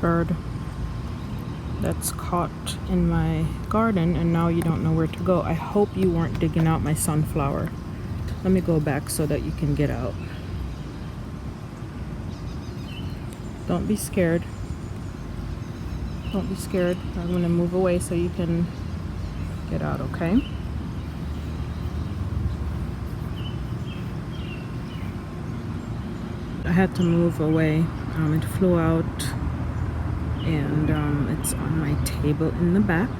bird that's caught in my garden and now you don't know where to go. I hope you weren't digging out my sunflower. Let me go back so that you can get out. Don't be scared. Don't be scared. I'm gonna move away so you can get out, okay? I had to move away. It flew out and it's on my table in the back.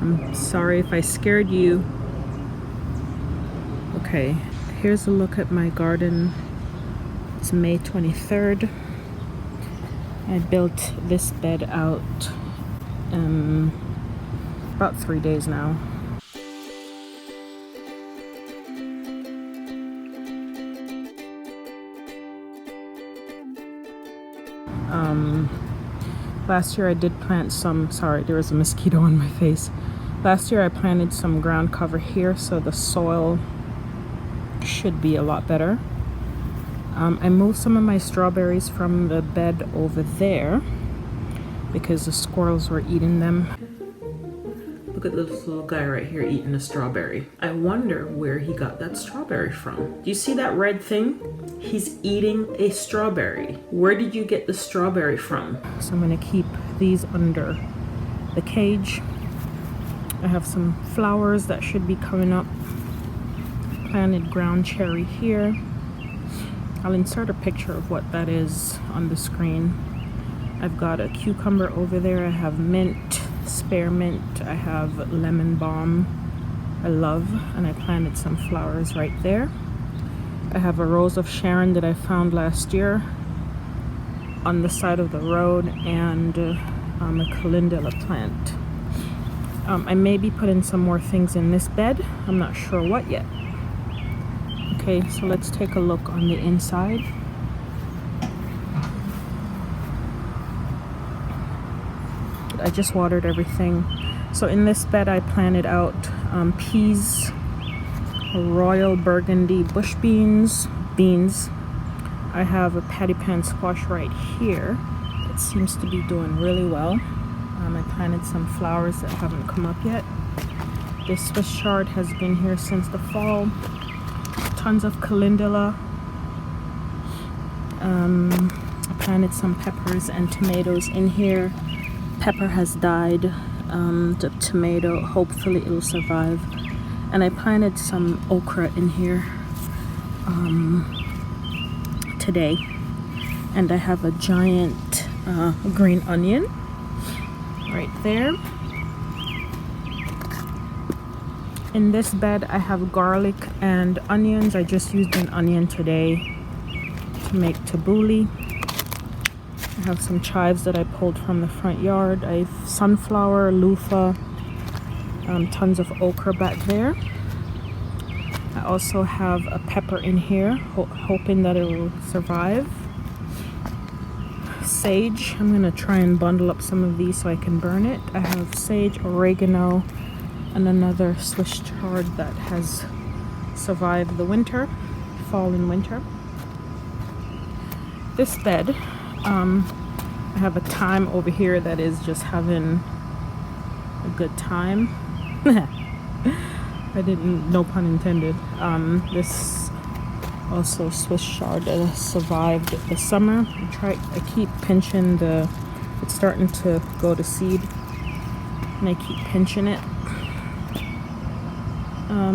I'm sorry if I scared you. Okay, here's a look at my garden. It's May 23rd. I built this bed out about 3 days now. Last year I did plant some, sorry, there was a mosquito on my face. Last year I planted some ground cover here, so the soil should be a lot better. I moved some of my strawberries from the bed over there because the squirrels were eating them. Look at this little guy right here eating a strawberry. I wonder where he got that strawberry from. Do you see that red thing? He's eating a strawberry. Where did you get the strawberry from? So I'm gonna keep these under the cage. I have some flowers that should be coming up. Planted ground cherry here. I'll insert a picture of what that is on the screen. I've got a cucumber over there. I have mint, spearmint. I have lemon balm. I love, and I planted some flowers right there. I have a rose of Sharon that I found last year on the side of the road, and a calendula plant. I may be putting some more things in this bed. I'm not sure what yet. Okay, so let's take a look on the inside. I just watered everything. So in this bed I planted out peas, royal burgundy bush beans. I have a patty pan squash right here. It seems to be doing really well. I planted some flowers that haven't come up yet. This Swiss chard has been here since the fall. Tons of calendula. I planted some peppers and tomatoes in here. Pepper has died. The tomato, hopefully it'll survive. And I planted some okra in here today. And I have a giant green onion right there. In this bed I have garlic and onions. I just used an onion today to make tabbouleh. I have some chives that I pulled from the front yard. I have sunflower, loofah, tons of okra back there. I also have a pepper in here, hoping that it will survive. Sage, I'm gonna try and bundle up some of these so I can burn it. I have sage, oregano, and another Swiss chard that has survived the winter, fall and winter. This bed, I have a thyme over here that is just having a good time. I didn't, no pun intended. This also Swiss chard that survived the summer. I keep pinching it's starting to go to seed, and I keep pinching it.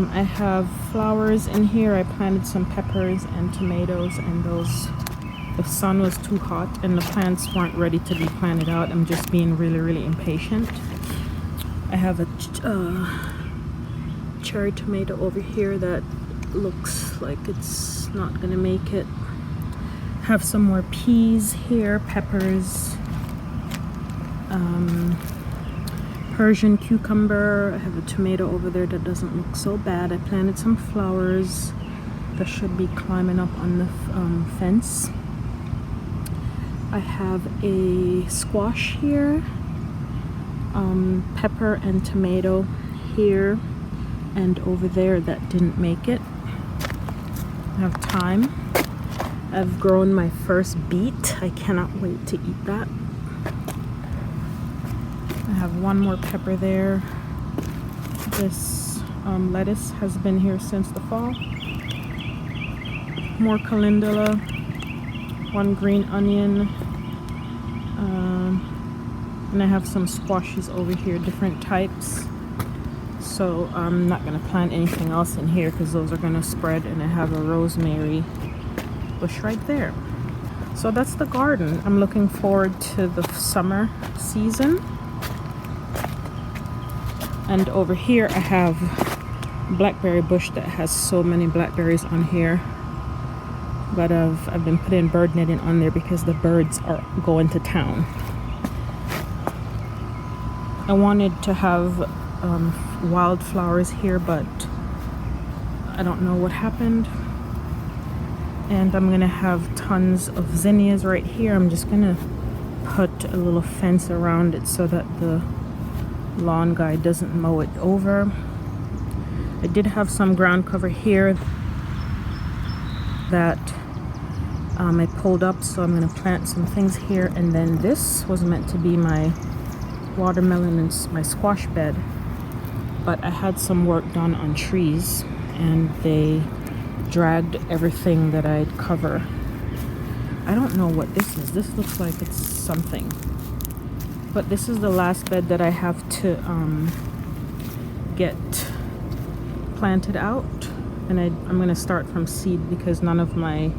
I have flowers in here. I planted some peppers and tomatoes, and the sun was too hot and the plants weren't ready to be planted out. I'm just being really impatient. I have a cherry tomato over here that looks like it's not gonna make it. Have some more peas here, peppers, Persian cucumber. I have a tomato over there that doesn't look so bad. I planted some flowers that should be climbing up on the fence. I have a squash here, pepper and tomato here and over there that didn't make it. I have thyme. I've grown my first beet. I cannot wait to eat that. I have one more pepper there. This lettuce has been here since the fall. More calendula, one green onion, and I have some squashes over here, different types. So I'm not gonna plant anything else in here because those are gonna spread, and I have a rosemary bush right there. So that's the garden. I'm looking forward to the summer season. And over here I have blackberry bush that has so many blackberries on here, but I've been putting bird netting on there because the birds are going to town. I wanted to have wildflowers here, but I don't know what happened. And I'm gonna have tons of zinnias right here. I'm just gonna put a little fence around it so that the lawn guy doesn't mow it over. I did have some ground cover here that I pulled up, so I'm going to plant some things here. And then this was meant to be my watermelon and my squash bed, but I had some work done on trees and they dragged everything that I'd cover. I don't know what this is. This looks like it's something. But this is the last bed that I have to get planted out, and I'm gonna start from seed because none of my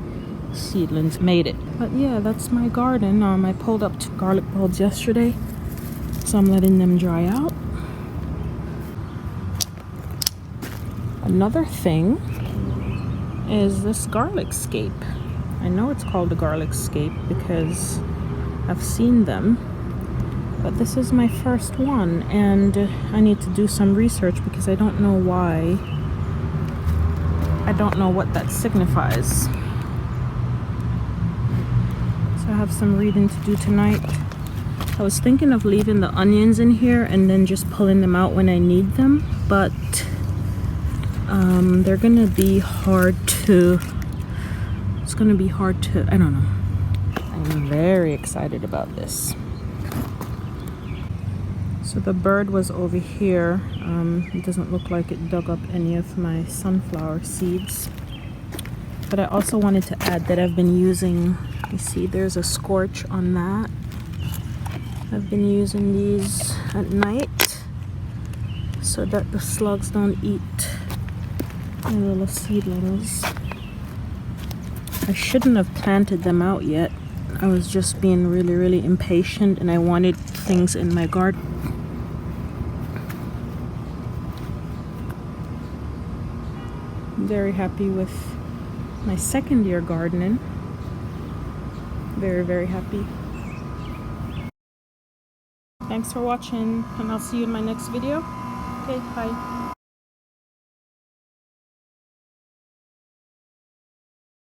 seedlings made it. But yeah, that's my garden. I pulled up 2 garlic bulbs yesterday, so I'm letting them dry out. Another thing is this garlic scape. I know it's called a garlic scape because I've seen them, but this is my first one, and I need to do some research because I don't know why. I don't know what that signifies. So I have some reading to do tonight. I was thinking of leaving the onions in here and then just pulling them out when I need them, but they're gonna be hard to, it's gonna be hard to, I don't know. I'm very excited about this. So the bird was over here. It doesn't look like it dug up any of my sunflower seeds. But I also wanted to add that I've been using, you see there's a scorch on that. I've been using these at night so that the slugs don't eat my little seedlings. I shouldn't have planted them out yet. I was just being really impatient, and I wanted things in my garden. I'm very happy with my second year gardening. Very happy. Thanks for watching, and I'll see you in my next video. Okay, bye.